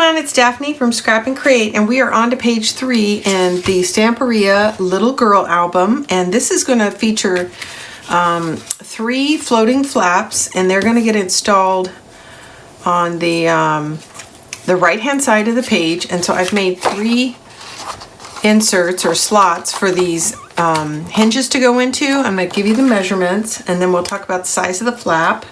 everyone, it's Daphne from Scrap and Create, and we are on to page 3 in the Stamperia Little Girl album, and this is going to feature 3 floating flaps, and they're going to get installed on the right hand side of the page. And so I've made 3 inserts or slots for these hinges to go into. I'm going to give you the measurements, and then we'll talk about the size of the flap.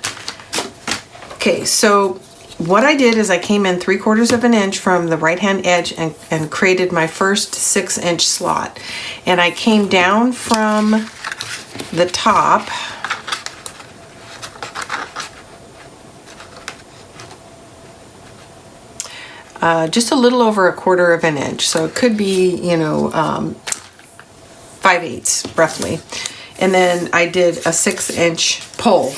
Okay, so what I did is I came in 3/4 of an inch from the right hand edge and created my first 6-inch slot. And I came down from the top just a little over 1/4 of an inch. So it could be, 5/8 roughly. And then I did a 6-inch pull.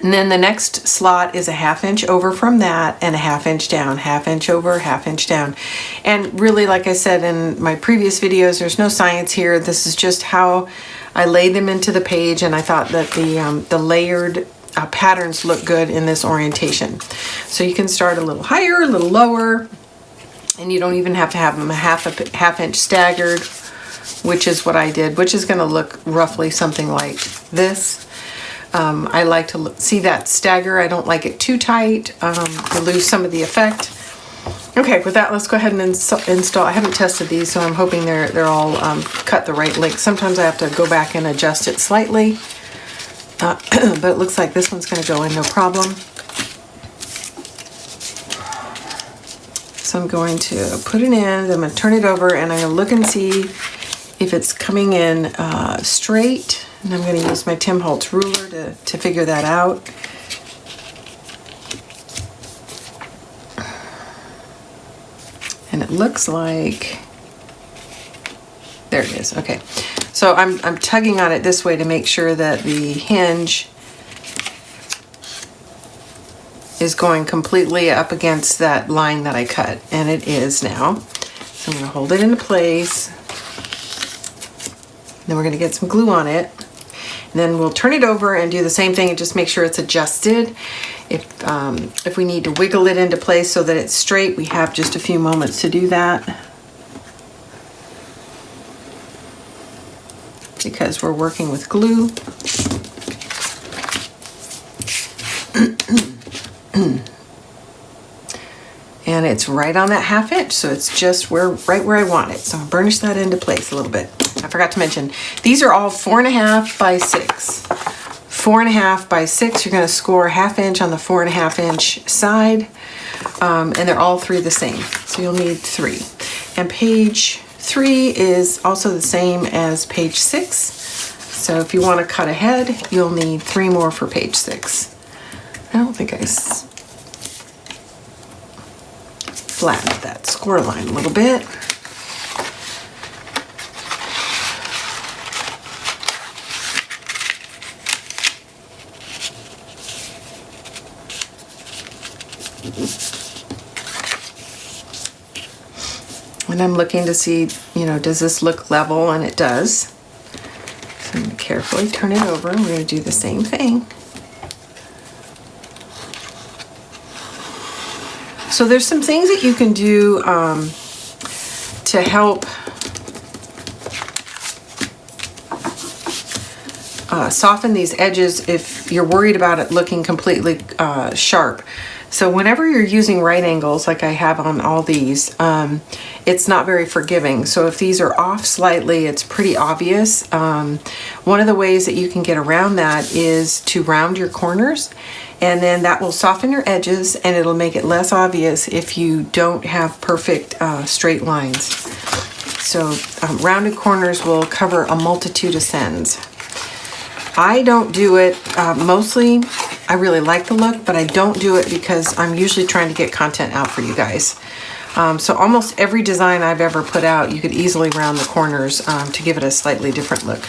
And then the next slot is a 1/2 inch over from that and a 1/2 inch down, 1/2 inch over, 1/2 inch down. And really, like I said in my previous videos, there's no science here. This is just how I laid them into the page, and I thought that the layered patterns look good in this orientation. So you can start a little higher, a little lower, and you don't even have to have them a half inch staggered, which is what I did, which is going to look roughly something like this. I like to see that stagger. I don't like it too tight. You lose some of the effect. Okay, with that, let's go ahead and install. I haven't tested these, so I'm hoping they're all cut the right length. Sometimes I have to go back and adjust it slightly, but it looks like this one's going to go in no problem. So I'm going to put it in, then I'm going to turn it over, and I'm going to look and see if it's coming in straight. And I'm going to use my Tim Holtz ruler to figure that out. And it looks like, there it is, okay. So I'm tugging on it this way to make sure that the hinge is going completely up against that line that I cut, and it is now. So I'm going to hold it into place. Then we're going to get some glue on it. And then we'll turn it over and do the same thing and just make sure it's adjusted. If we need to wiggle it into place so that it's straight, we have just a few moments to do that, because we're working with glue. And it's right on that 1/2 inch, so it's just right where I want it. So I'll burnish that into place a little bit. I forgot to mention, these are all 4.5 by 6. 4.5 by 6, you're going to score 1/2 inch on the 4.5 inch side, and they're all 3 the same. So you'll need 3. And page 3 is also the same as page 6. So if you want to cut ahead, you'll need 3 more for page 6. I don't think I flattened that score line a little bit. And I'm looking to see, does this look level? And it does. So I'm going to carefully turn it over, and we're going to do the same thing. So there's some things that you can do to help soften these edges if you're worried about it looking completely sharp. So whenever you're using right angles, like I have on all these, it's not very forgiving. So if these are off slightly, it's pretty obvious. One of the ways that you can get around that is to round your corners, and then that will soften your edges, and it'll make it less obvious if you don't have perfect straight lines. So rounded corners will cover a multitude of sins. I don't do it, mostly I really like the look, but I don't do it because I'm usually trying to get content out for you guys. So almost every design I've ever put out, you could easily round the corners to give it a slightly different look.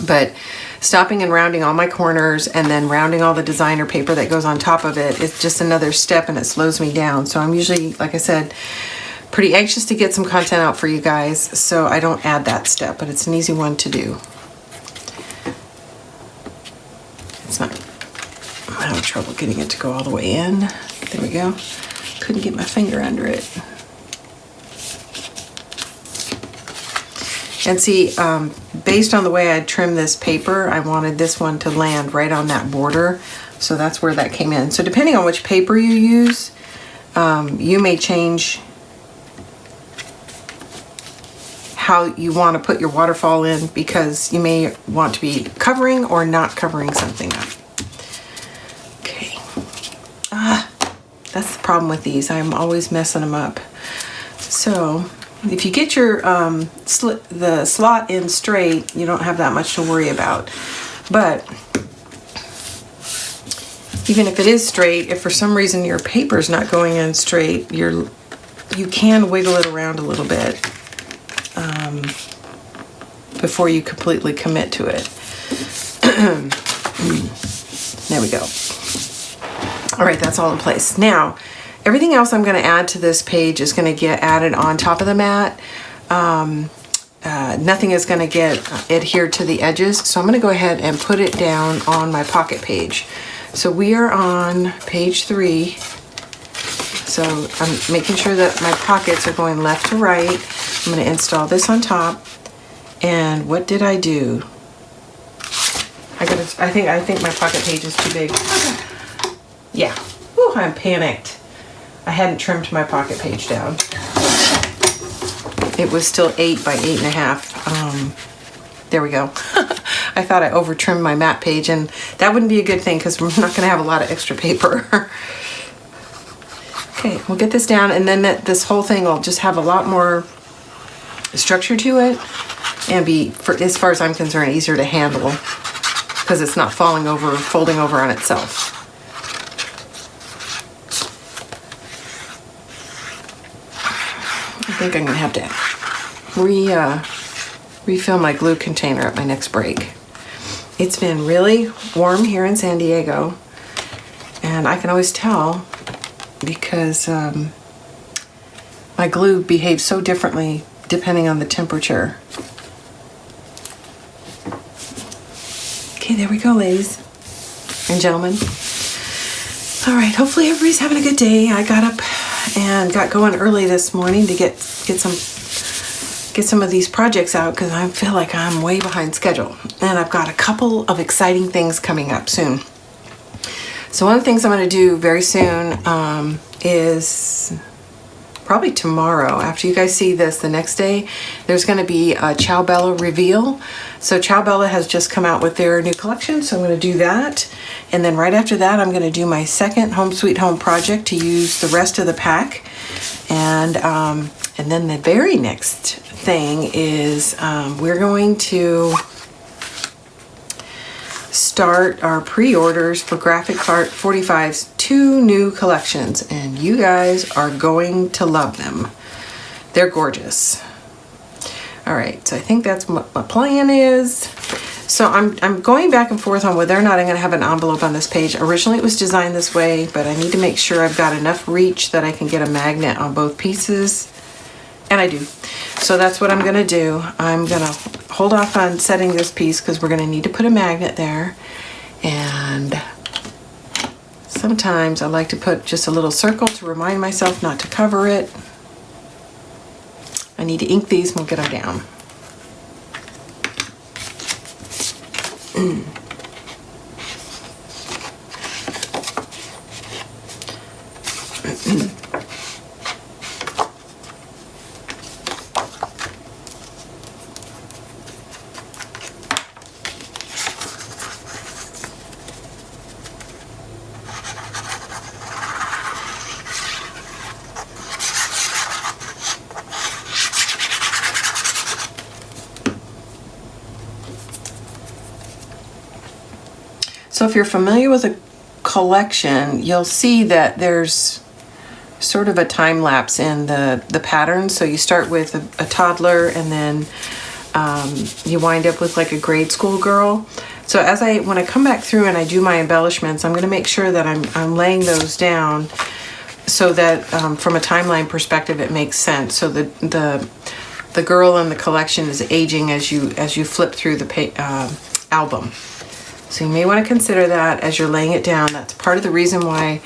But stopping and rounding all my corners and then rounding all the designer paper that goes on top of it is just another step, and it slows me down. So I'm usually, like I said, pretty anxious to get some content out for you guys, so I don't add that step, but it's an easy one to do. It's not, I'm having trouble getting it to go all the way in. There we go. Couldn't get my finger under it. And see, based on the way I trimmed this paper, I wanted this one to land right on that border. So that's where that came in. So depending on which paper you use, you may change how you want to put your waterfall in, because you may want to be covering or not covering something up. Okay. That's the problem with these. I'm always messing them up. So if you get your the slot in straight, you don't have that much to worry about. But even if it is straight, if for some reason your paper's not going in straight, you can wiggle it around a little bit before you completely commit to it. There we go. All right, that's all in place. Now, everything else I'm going to add to this page is going to get added on top of the mat. Nothing is going to get adhered to the edges, so I'm going to go ahead and put it down on my pocket page. So we are on page 3. So I'm making sure that my pockets are going left to right. I'm going to install this on top. And what did I do? I think my pocket page is too big. Yeah. Ooh, I'm panicked. I hadn't trimmed my pocket page down. It was still 8 by 8.5. There we go. I thought I over trimmed my mat page, and that wouldn't be a good thing because we're not going to have a lot of extra paper. Okay, we'll get this down, and then this whole thing will just have a lot more structure to it, and be, as far as I'm concerned, easier to handle because it's not folding over on itself. I think I'm going to have to refill my glue container at my next break. It's been really warm here in San Diego, and I can always tell because my glue behaves so differently depending on the temperature. Okay, there we go, ladies and gentlemen. All right, hopefully everybody's having a good day. I got up and got going early this morning to get some of these projects out because I feel like I'm way behind schedule, and I've got a couple of exciting things coming up soon. So one of the things I'm going to do very soon is probably tomorrow. After you guys see this, the next day, there's going to be a Ciao Bella reveal. So Ciao Bella has just come out with their new collection, so I'm going to do that. And then right after that, I'm going to do my second Home Sweet Home project to use the rest of the pack. And then the very next thing is we're going to start our pre-orders for Graphic Art 45's 2 new collections, and you guys are going to love them. They're gorgeous. All right, so I think that's what my plan is. So I'm going back and forth on whether or not I'm going to have an envelope on this page. Originally it was designed this way, but I need to make sure I've got enough reach that I can get a magnet on both pieces, and I do. So that's what I'm going to do. I'm going to hold off on setting this piece because we're going to need to put a magnet there. And sometimes I like to put just a little circle to remind myself not to cover it. I need to ink these and we'll get them down. So if you're familiar with a collection, you'll see that there's sort of a time lapse in the pattern. So you start with a toddler, and then you wind up with like a grade school girl. So when I come back through and I do my embellishments, I'm going to make sure that I'm laying those down so that from a timeline perspective it makes sense. So the girl in the collection is aging as you flip through the album. So you may want to consider that as you're laying it down. That's part of the reason why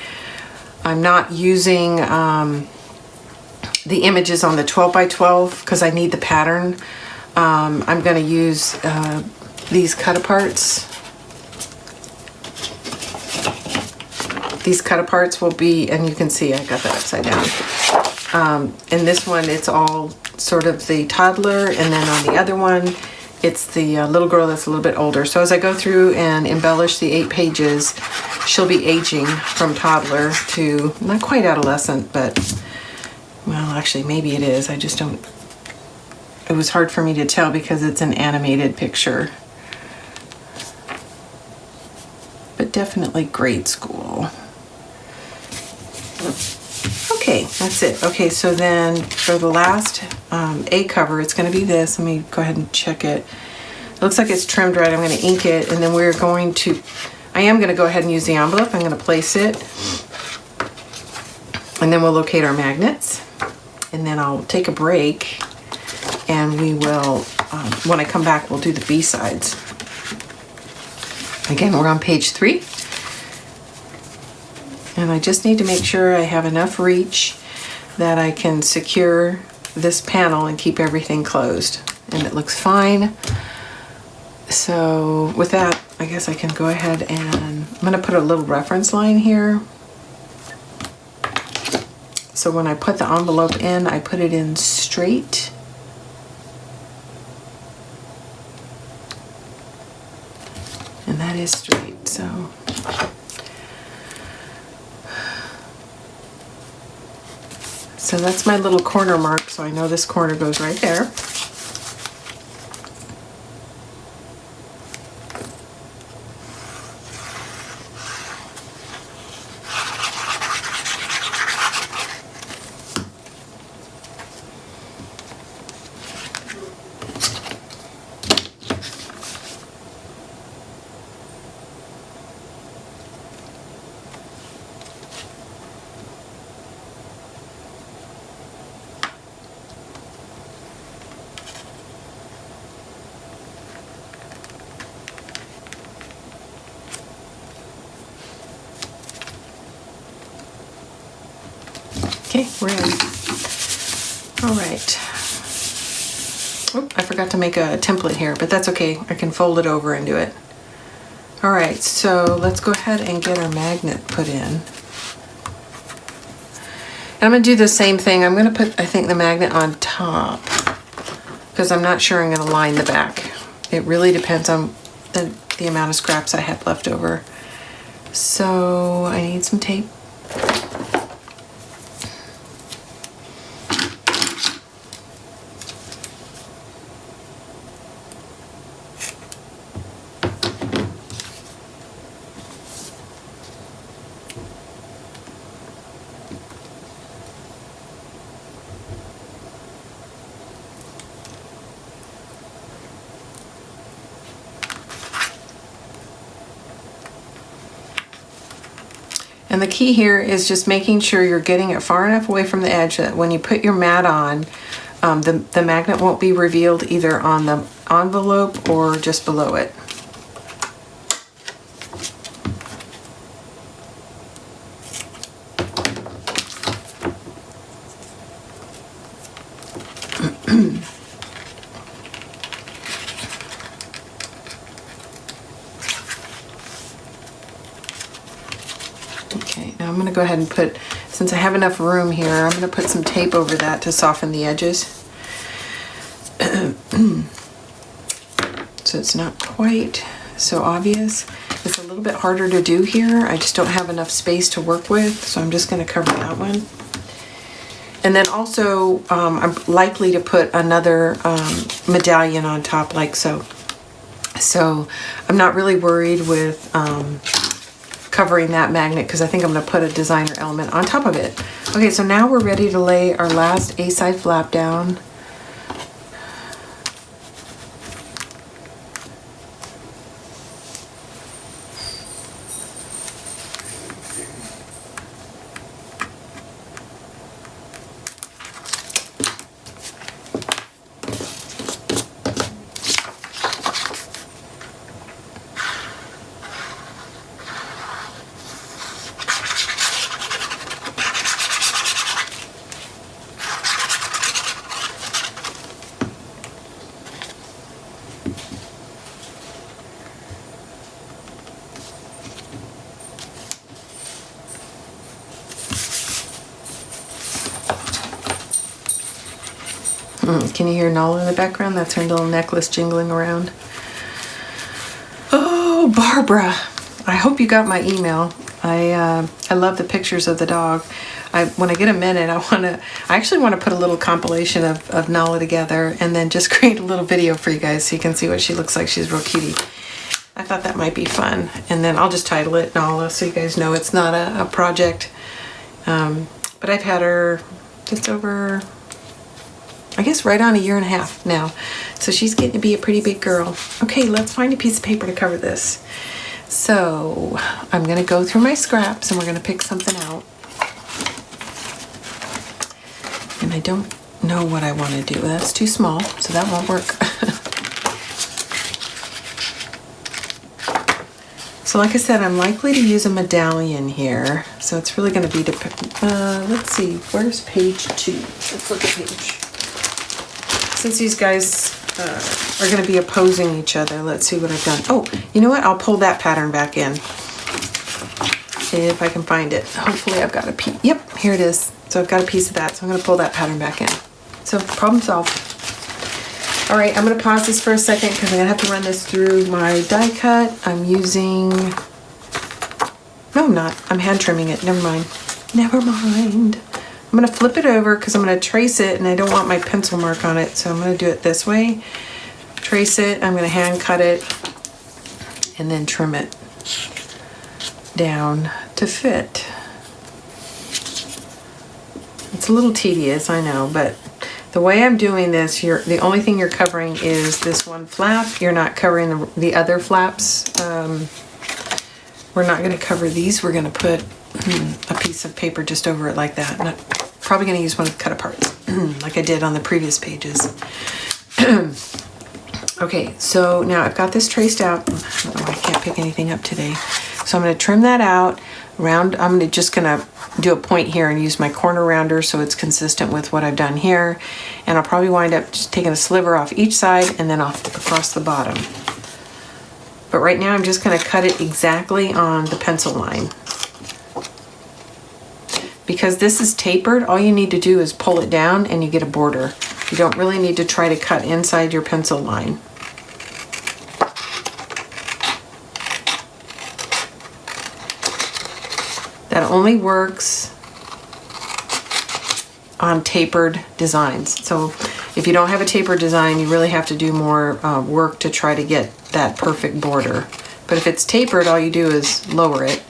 I'm not using the images on the 12 by 12 because I need the pattern. I'm going to use these cut-aparts. These cut-aparts will be, and you can see I got that upside down. In this one, it's all sort of the toddler, and then on the other one, it's the little girl that's a little bit older. So as I go through and embellish the 8 pages, she'll be aging from toddler to not quite adolescent, but, well, actually, maybe it is. I just don't, it was hard for me to tell because it's an animated picture. But definitely grade school. Okay, that's it. Okay, so then for the last A cover, it's going to be this. Let me go ahead and check it. It looks like it's trimmed right. I'm going to ink it, and then we're going to, I am going to go ahead and use the envelope. I'm going to place it, and then we'll locate our magnets, and then I'll take a break, and we will, when I come back, we'll do the B-sides. Again, we're on page 3. And I just need to make sure I have enough reach that I can secure this panel and keep everything closed. And it looks fine. So with that, I guess I can go ahead and I'm going to put a little reference line here. So when I put the envelope in, I put it in straight. And that is straight, so. So that's my little corner mark, so I know this corner goes right there. Okay, we're in. All right. Oh, I forgot to make a template here, but that's okay. I can fold it over and do it. All right, so let's go ahead and get our magnet put in. And I'm gonna do the same thing. I'm gonna put, I think, the magnet on top because I'm not sure I'm gonna line the back. It really depends on the amount of scraps I have left over. So I need some tape. And the key here is just making sure you're getting it far enough away from the edge that when you put your mat on, the magnet won't be revealed either on the envelope or just below it. Okay, now I'm going to go ahead and put, since I have enough room here, I'm going to put some tape over that to soften the edges. So it's not quite so obvious. It's a little bit harder to do here. I just don't have enough space to work with, so I'm just going to cover that one. And then also, I'm likely to put another medallion on top like so. So I'm not really worried with covering that magnet because I think I'm going to put a designer element on top of it. Okay, so now we're ready to lay our last A-side flap down. Can you hear Nala in the background? That's her little necklace jingling around. Oh, Barbara. I hope you got my email. I love the pictures of the dog. When I get a minute, I actually want to put a little compilation of Nala together and then just create a little video for you guys so you can see what she looks like. She's real cutie. I thought that might be fun. And then I'll just title it Nala so you guys know it's not a project. But I've had her just over, I guess, right on 1.5 years now. So she's getting to be a pretty big girl. Okay, let's find a piece of paper to cover this. So I'm going to go through my scraps and we're going to pick something out. And I don't know what I want to do. That's too small, so that won't work. So like I said, I'm likely to use a medallion here. So it's really going to be, let's see, where's page 2? Let's look at page. Since these guys are going to be opposing each other, let's see what I've done. Oh, you know what? I'll pull that pattern back in. If I can find it. Hopefully I've got a piece. Yep, here it is. So I've got a piece of that. So I'm going to pull that pattern back in. So problem solved. All right, I'm going to pause this for a second because I'm going to have to run this through my die cut. I'm using, no I'm not, I'm hand trimming it, never mind. Never mind. I'm going to flip it over because I'm going to trace it and I don't want my pencil mark on it. So I'm going to do it this way. Trace it, I'm going to hand cut it and then trim it down to fit. It's a little tedious, I know, but the way I'm doing this, the only thing you're covering is this one flap. You're not covering the other flaps. We're not going to cover these. We're going to put a piece of paper just over it like that. And I'm probably going to use one of the cut aparts like I did on the previous pages. Okay, so now I've got this traced out. Oh, I can't pick anything up today. So I'm going to trim that out. I'm just going to do a point here and use my corner rounder so it's consistent with what I've done here. And I'll probably wind up just taking a sliver off each side and then off across the bottom. But right now I'm just going to cut it exactly on the pencil line. Because this is tapered, all you need to do is pull it down and you get a border. You don't really need to try to cut inside your pencil line. That only works on tapered designs. So if you don't have a tapered design, you really have to do more work to try to get that perfect border. But if it's tapered, all you do is lower it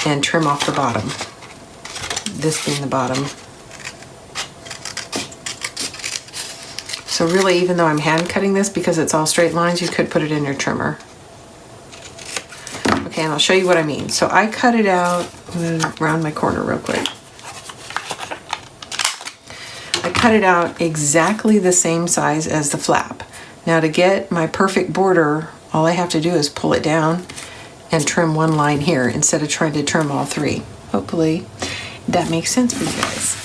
and trim off the bottom. This being the bottom. So really, even though I'm hand cutting this because it's all straight lines, you could put it in your trimmer. Okay, and I'll show you what I mean. So I cut it out. I'm going to round my corner real quick. I cut it out exactly the same size as the flap. Now to get my perfect border, all I have to do is pull it down and trim one line here instead of trying to trim all three. Hopefully that makes sense for you guys.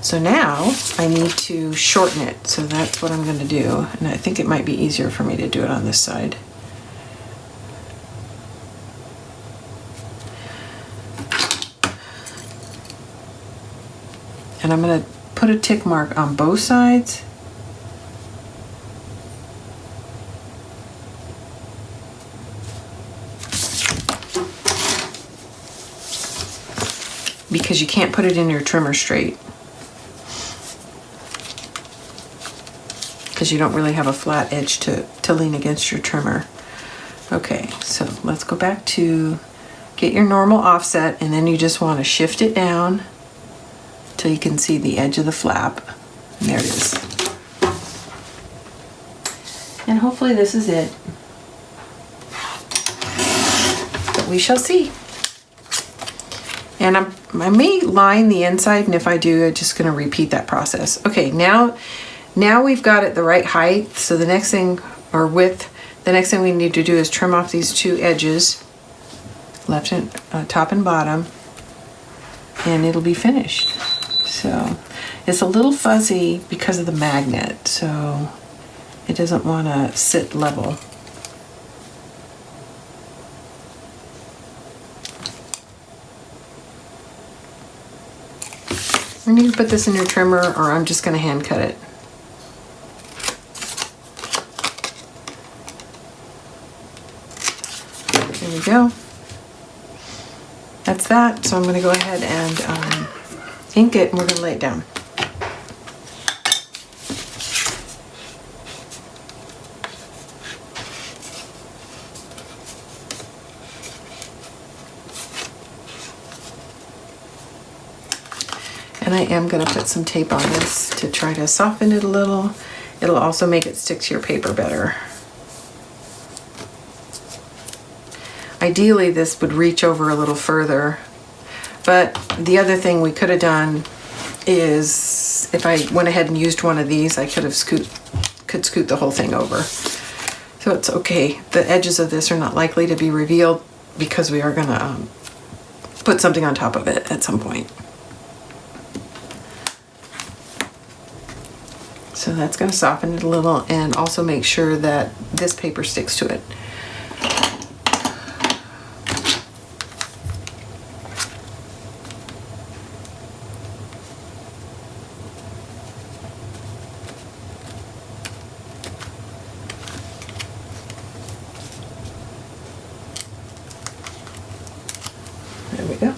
So now I need to shorten it. So that's what I'm going to do. And I think it might be easier for me to do it on this side. And I'm going to put a tick mark on both sides. Because you can't put it in your trimmer straight. Because you don't really have a flat edge to lean against your trimmer. Okay, so let's go back to get your normal offset, and then you just want to shift it down till you can see the edge of the flap. And there it is. And hopefully this is it. But we shall see. And I may line the inside, and if I do, I'm just going to repeat that process. Okay, now we've got it the right height. So the next thing, or width, the next thing we need to do is trim off these two edges, left and top and bottom, and it'll be finished. So it's a little fuzzy because of the magnet, so it doesn't want to sit level. You need to put this in your trimmer, or I'm just going to hand cut it. we go. That's that. So I'm going to go ahead and ink it, and we're going to lay it down. And I am going to put some tape on this to try to soften it a little. It'll also make it stick to your paper better. Ideally, this would reach over a little further, but the other thing we could have done is if I went ahead and used one of these, I could scoot the whole thing over. So it's okay. The edges of this are not likely to be revealed because we are going to put something on top of it at some point. So that's going to soften it a little and also make sure that this paper sticks to it. There we go.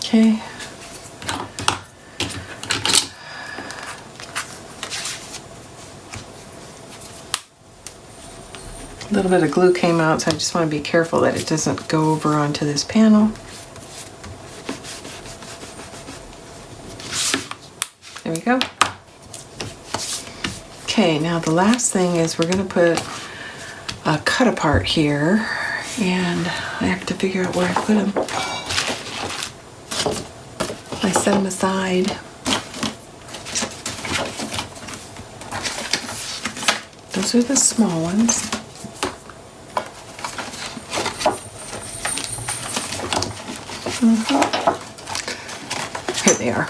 Okay. A little bit of glue came out, so I just want to be careful that it doesn't go over onto this panel. There we go. Okay, now the last thing is we're going to put a cut apart here, and I have to figure out where I put them. I set them aside. Those are the small ones. Here they are.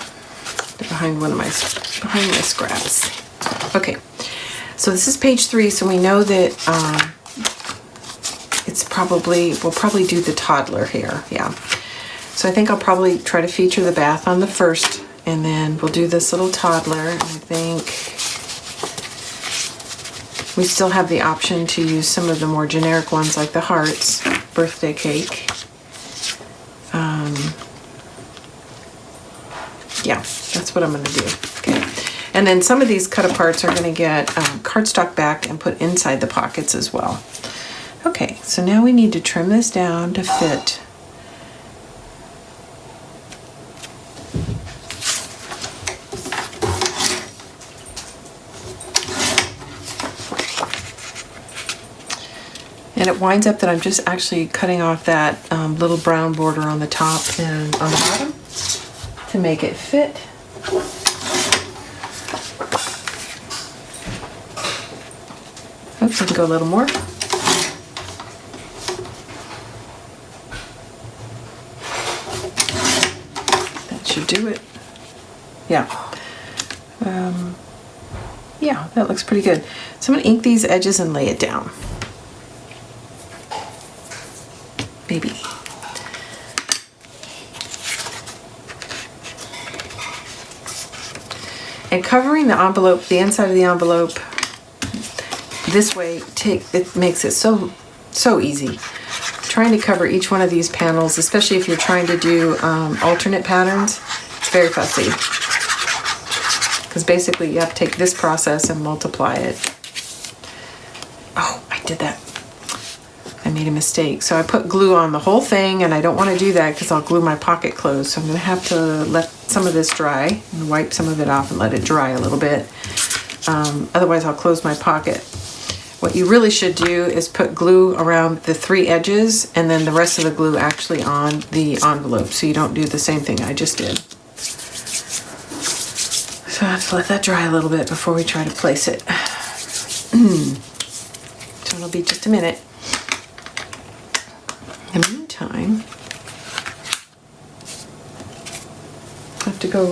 They're behind my scraps. Okay, so this is page 3, so we know that we'll probably do the toddler here, yeah. So I think I'll probably try to feature the bath on the first, and then we'll do this little toddler. And I think we still have the option to use some of the more generic ones like the hearts, birthday cake. Yeah, that's what I'm going to do. Okay, and then some of these cut aparts are going to get cardstock back and put inside the pockets as well. Okay, so now we need to trim this down to fit. And it winds up that I'm just actually cutting off that little brown border on the top and on the bottom to make it fit. Oops, I can go a little more. That should do it. Yeah. Yeah, that looks pretty good. So I'm going to ink these edges and lay it down. Maybe. And covering the envelope, the inside of the envelope, this way, it makes it so easy. Trying to cover each one of these panels, especially if you're trying to do alternate patterns, it's very fussy. Because basically you have to take this process and multiply it. Oh, I did that. I made a mistake. So I put glue on the whole thing, and I don't want to do that because I'll glue my pocket closed. So I'm going to have to let some of this dry and wipe some of it off and let it dry a little bit. Otherwise I'll close my pocket. What you really should do is put glue around the 3 edges and then the rest of the glue actually on the envelope, so you don't do the same thing I just did. So I have to let that dry a little bit before we try to place it. So it'll be just a minute. In the meantime, I have to go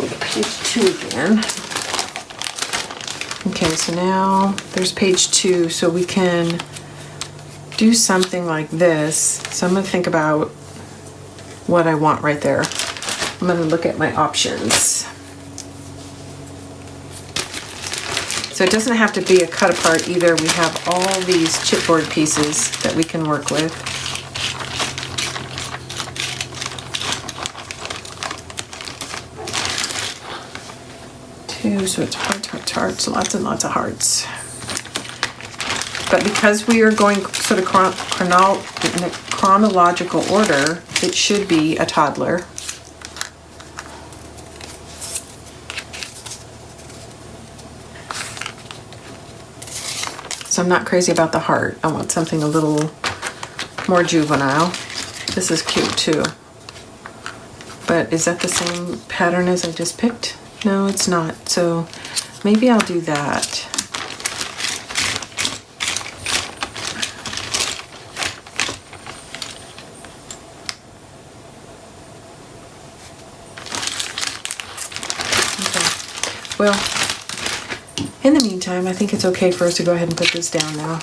to page 2 again. Okay, so now there's page 2, so we can do something like this. So I'm going to think about what I want right there. I'm going to look at my options. So it doesn't have to be a cut apart either. We have all these chipboard pieces that we can work with. So it's hearts, lots and lots of hearts. But because we are going sort of in a chronological order, it should be a toddler. So I'm not crazy about the heart. I want something a little more juvenile. This is cute too. But is that the same pattern as I just picked? No, it's not. So maybe I'll do that. Okay. Well, in the meantime, I think it's okay for us to go ahead and put this down now.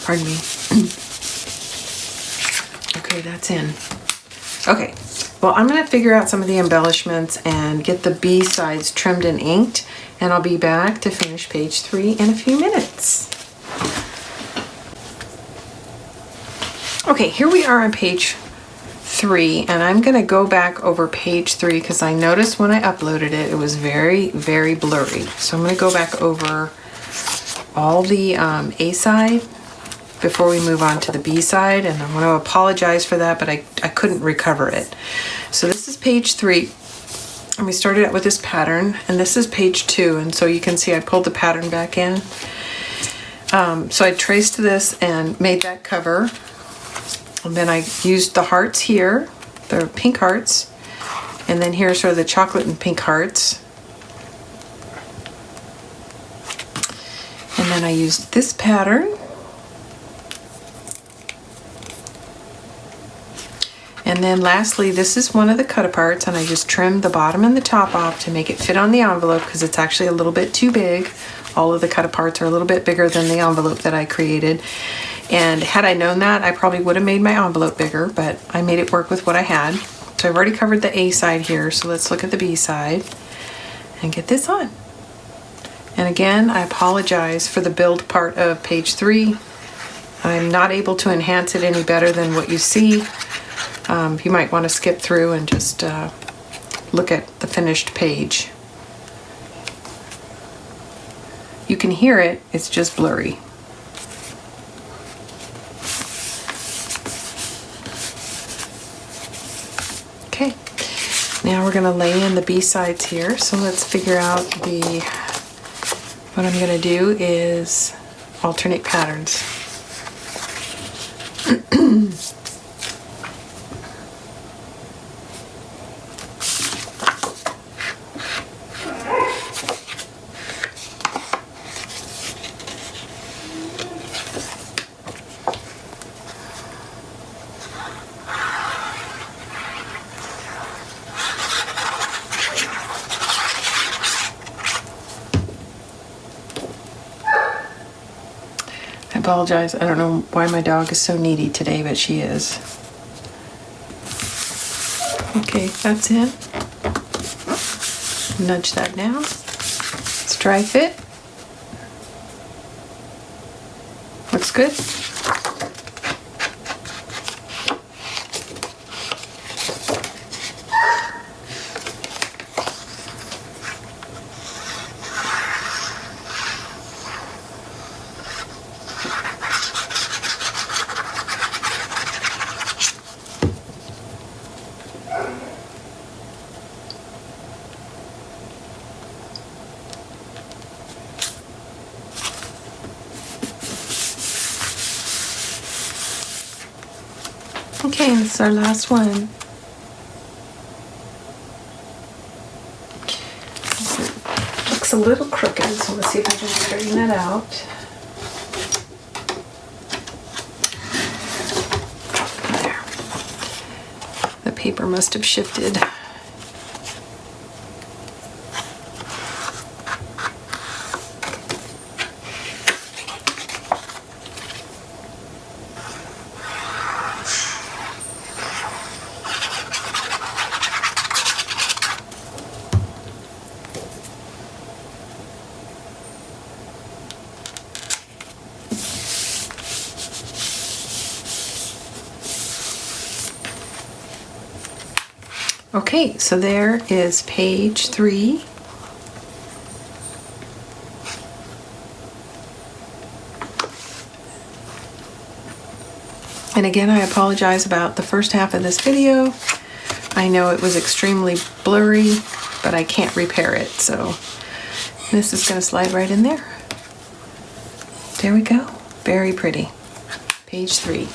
Pardon me. Okay, that's in. Okay, well, I'm going to figure out some of the embellishments and get the B sides trimmed and inked, and I'll be back to finish page 3 in a few minutes. Okay, here we are on page 3, and I'm going to go back over page 3 because I noticed when I uploaded it, it was very, very blurry. So I'm going to go back over all the A side before we move on to the B side, and I want to apologize for that, but I couldn't recover it. So this is page 3, and we started out with this pattern, and this is page 2, and so you can see I pulled the pattern back in. So I traced this and made that cover, and then I used the hearts here, the pink hearts, and then here's sort of the chocolate and pink hearts. And then I used this pattern. And then lastly, this is one of the cut aparts, and I just trimmed the bottom and the top off to make it fit on the envelope because it's actually a little bit too big. All of the cut aparts are a little bit bigger than the envelope that I created. And had I known that, I probably would have made my envelope bigger, but I made it work with what I had. So I've already covered the A side here, so let's look at the B side and get this on. And again, I apologize for the build part of page 3. I'm not able to enhance it any better than what you see. You might want to skip through and just look at the finished page. You can hear it, it's just blurry. Okay, now we're going to lay in the B sides here. So let's figure out what I'm going to do is alternate patterns. apologize. I don't know why my dog is so needy today, but she is. Okay, that's in. Nudge that down. Dry fit. Looks good. Okay, this is our last one. Looks a little crooked, so let's see if I can straighten that out. There. The paper must have shifted. Okay, so there is page 3. And again, I apologize about the first half of this video. I know it was extremely blurry, but I can't repair it, so this is going to slide right in there. There we go. Very pretty. Page 3.